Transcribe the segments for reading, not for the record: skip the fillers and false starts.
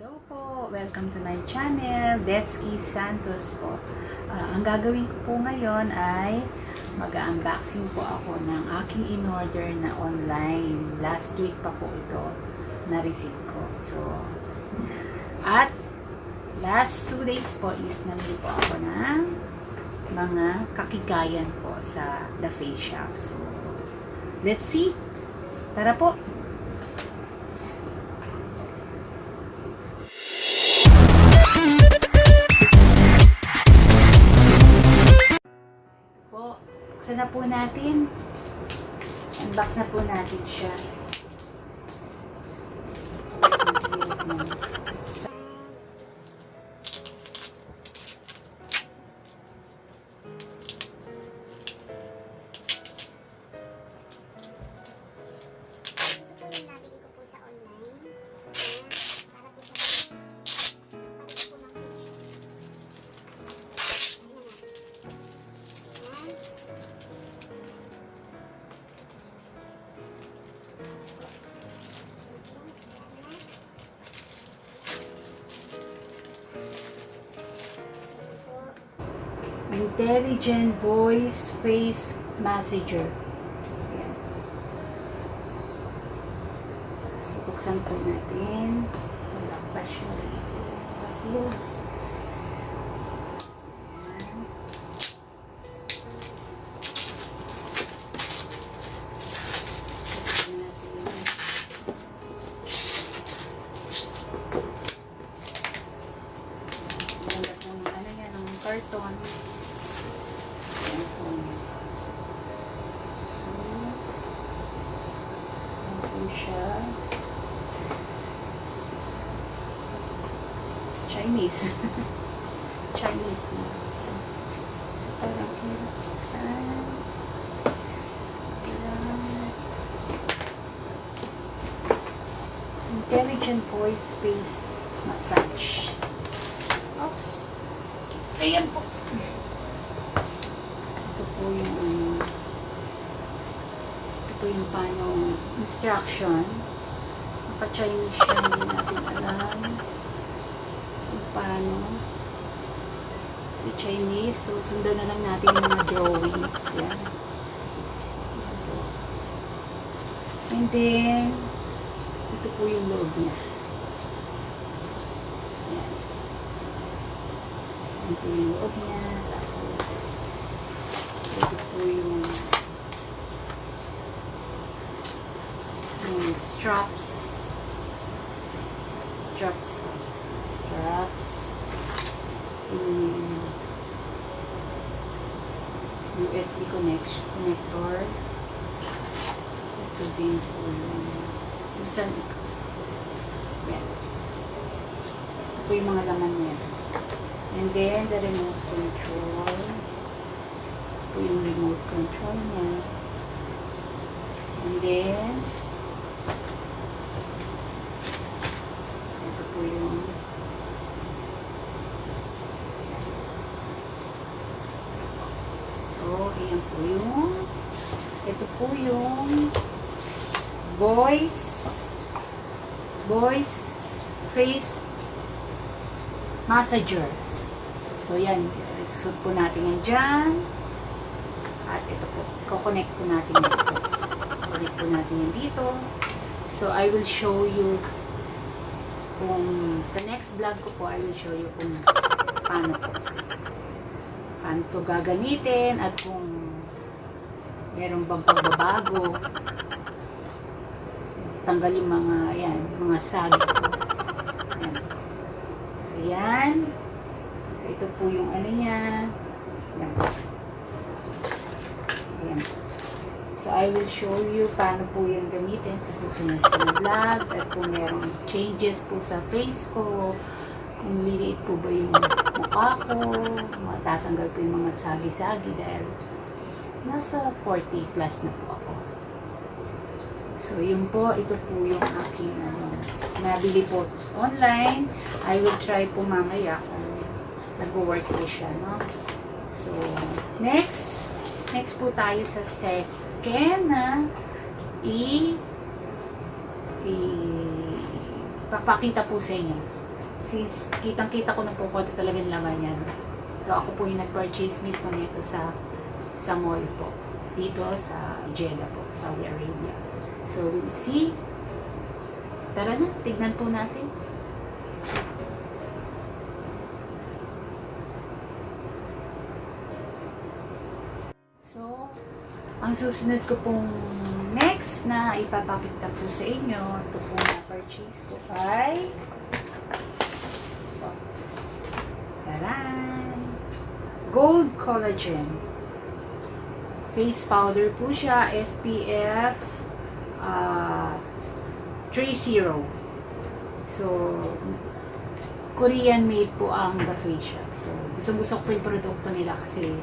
Hello po! Welcome to my channel, Detteskie Santos po. Ang gagawin ko po ngayon ay mag-unboxing po ako ng aking in-order na online. Last week pa po ito na-receive ko. So, at last 2 days po is namili po ako ng mga Kakikayan po sa The Face Shop. So, let's see! Tara po! Buksan na po natin. Unbox na po natin siya. Intelligent Voice Face Massager. Ayan. So, buksan po natin. Wala pa siya dito. Kasi yun. Karton. Ayan po. So, ayan po siya. Chinese. Chinese na. Parang kinuksan. Intelligent Voice Face Massage. Oops. Ayan po. Ito po yung paano instruction. Naka-Chinese siya, hindi natin alam kung paano. Si Chinese, so sundan na lang natin yung mga drawings. Yan. And then, ito po yung loob niya. Ito yung loob niya, tapos ito po yung straps, yung USB connector, ito din po yung saan ito. Yan. Ito po yung mga laman niya. And then, the remote control. Ito yung remote control niya. And then, ito po yung so, ayan po yung ito po yung voice face massager. So, yan. Suot po natin yan dyan. At ito po. Kukonect po natin yan dito. Connect po natin yan dito. So, I will show you kung sa next vlog ko po, I will show you kung paano po. Paano ito gagamitin at kung meron bang pagbabago. Tanggal yung mga, yan, mga sagi po. Yan. So, yan. So, ito po yung ano niya. Ayan. Ayan. So, I will show you paano po yung gamitin sa susunod po na vlogs at kung merong changes po sa face ko, kung liliit po ba yung mukha ko, matatanggal po yung mga sagi-sagi dahil nasa 40 plus na po ako. So, yun po, ito po yung aking nabili po online. I will try po mamaya kung nag-work po siya, no? So, next po tayo sa second na papakita po sa inyo. Since kitang-kita ko na po konti talagang laman yan. So, ako po yung nag-purchase mismo nito sa mall po. Dito sa Jeddah po, Saudi Arabia. So, we'll see. Tara na, tignan po natin. So, ang susunod ko pong next na ipapakita po sa inyo, ito po na purchase ko ay taran! Gold Collagen. Face powder po siya, SPF 30. So, Korean made po ang The Face siya. So, gusto ko po yung produkto nila kasi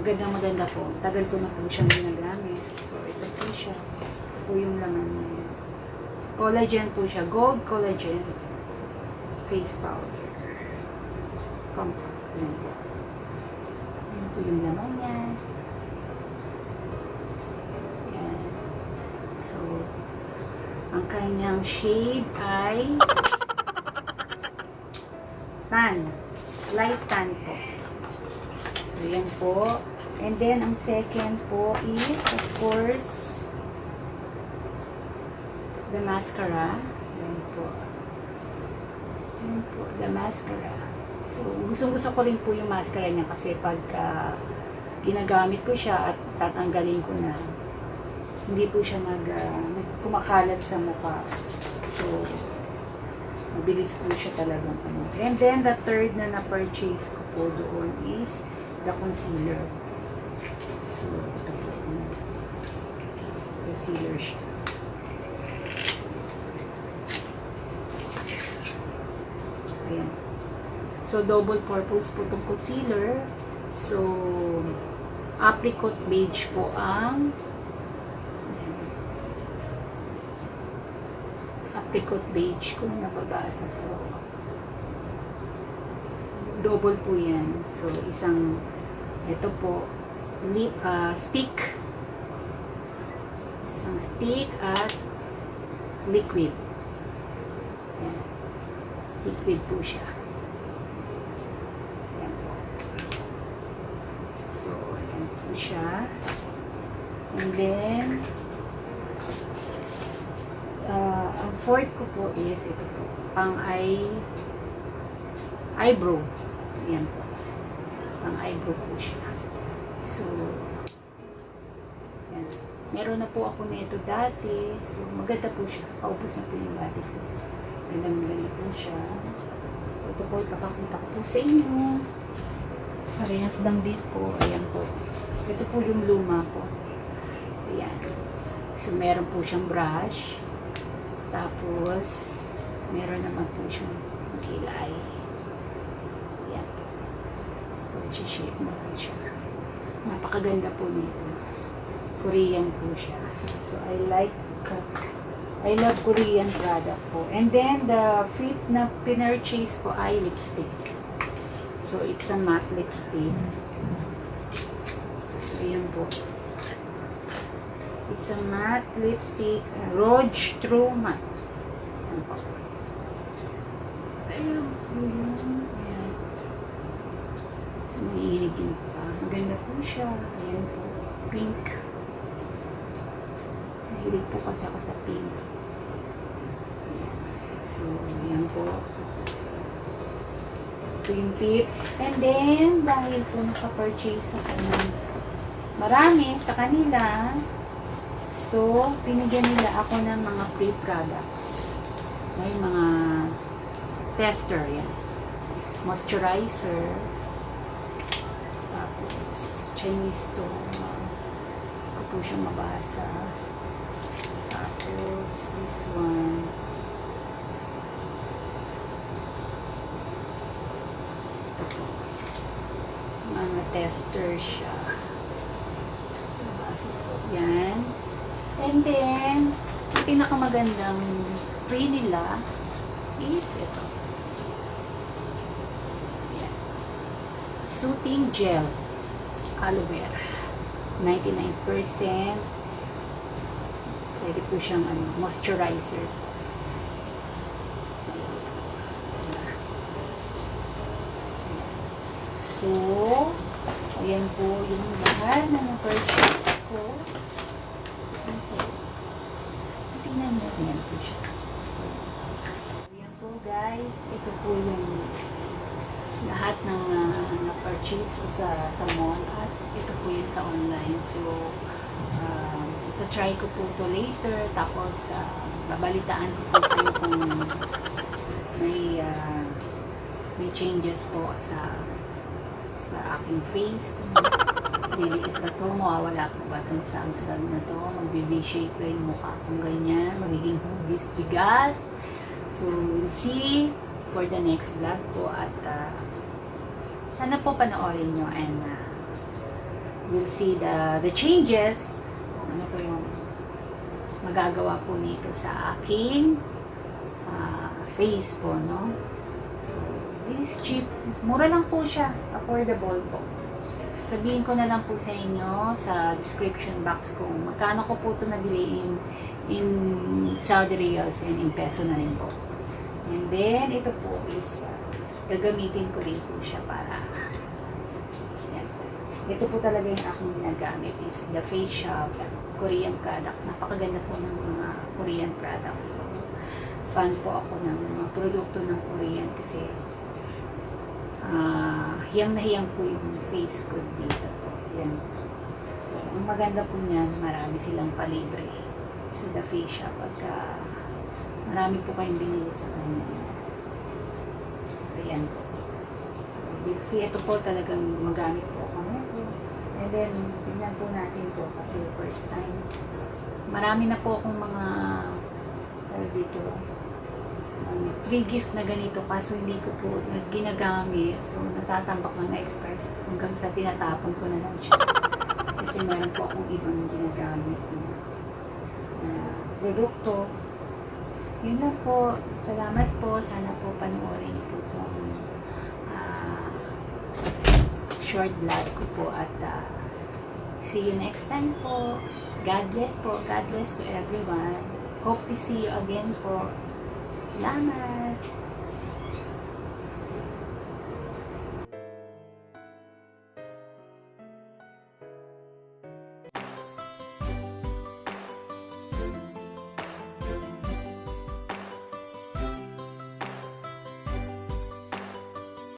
maganda po. Tagal ko na po siyang ginagamit. So, ito po siya. Ito po yung laman niya. Collagen po siya. Gold Collagen Face Powder. Compact. Yan po. Yan po yung laman niya. Yan. So, ang kanyang shade ay tan. Light tan po. So, yan po. And then, ang second po is, of course, the mascara. Yan po. Yan po, the mascara. So, gusto ko rin po yung mascara niya kasi pagka ginagamit ko siya at tatanggalin ko na, hindi po siya kumakalat sa mukha. So, mabilis po siya talagang ano. And then, the third na na-purchase ko po doon is the concealer. So, ito po. Concealer siya. Ayan. So, double purpose po itong concealer. So, apricot beige po ang apricot beige kung nababasa po. Double po yan. So, ito po, stick. Isang stick at liquid. Yan. Liquid po siya. Yan po. So, yan po siya. And then, ang fourth ko po is ito po, pang eyebrow. Yan po. Pang eyebrow po siya. So, yan. Meron na po ako nito dati. So, maganda po siya. Paubos na po yung dati ko. Ganda po siya. Ito po, ipapakita ko po sa inyo. Parehas lang din po. Ayan po. Ito po yung luma ko. Ayan. So, meron po siyang brush. Tapos, meron naman po siyang kilay. Ayan. So, i-shape mo po siya. Napakaganda po nito. Korean po siya. So, I love Korean product po. And then, the fifth na pinurchase ko ay lipstick. So, it's a matte lipstick. So, ayan po. It's a matte lipstick, Rouge True Matte. Ayan po. Ayan. So, nanginginig din pa. Maganda po siya. Ayan po. Pink. Nahilig po kasi ako sa pink. Ayan. So, ayan po. Ito yung fifth. And then, dahil po nakapurchase ako ng marami sa kanila, so, pinigyan nila ako ng mga free products. May mga tester yan. Moisturizer. Tapos, Chinese to. Ko po siyang mabasa. Tapos, this one. Ito po. Mga tester siya. Mabasa po. Yan. And then, yung pinakamagandang free nila is ito. Yan. Soothing Gel. Aloe vera. 99%. Pwede po siyang moisturizer. Ayan po yung lahat na na-purchase ko. Ayan po. Tingnan niyo. Ayan po siya. So, ayan po guys. Ito po yung lahat ng na-purchase ko sa mall. At ito po yung sa online. So, ito try ko po ito later. Tapos, babalitaan ko po kayo kung may changes po sa aking face. Kung liliit ba ito, mawawala po ba itong sagsag na ito, magbe-V-shape ba yung mukha kung ganyan, magiging hugis bigas. So, we'll see for the next vlog po at sana po panoorin nyo and we'll see the changes, kung ano po yung magagawa po nito sa aking face po, no? So, this is cheap. Mura lang po siya. Affordable po. Sabihin ko na lang po sa inyo sa description box kung magkano ko po ito nabili in Saudi Riyals and in peso na rin po. And then, ito po is gagamitin ko rin po siya para yan. Ito po talaga yung aking ginagamit is the Face Shop Korean product. Napakaganda po ng mga Korean products. So, fan po ako ng mga produkto ng Korean kasi hiyang na hiyang po yung face ko dito po. Yan. So, ang maganda po niyan, marami silang palibre sa The Face Shop pagka marami po kayong binili sa kanya. So, yan po. So, we'll see. Ito po talagang magamit po ako nito. And then, tingnan po natin to kasi first time. Marami na po akong mga dito free gift na ganito kaso hindi ko po ginagamit. So, natatambak lang na experts hanggang sa tinatapon ko na lang siya. Kasi meron po akong ibang ginagamit na produkto. Yun na po. Salamat po. Sana po panoorin niyo po itong short vlog ko po at see you next time po. God bless po. God bless to everyone. Hope to see you again po. Salamat!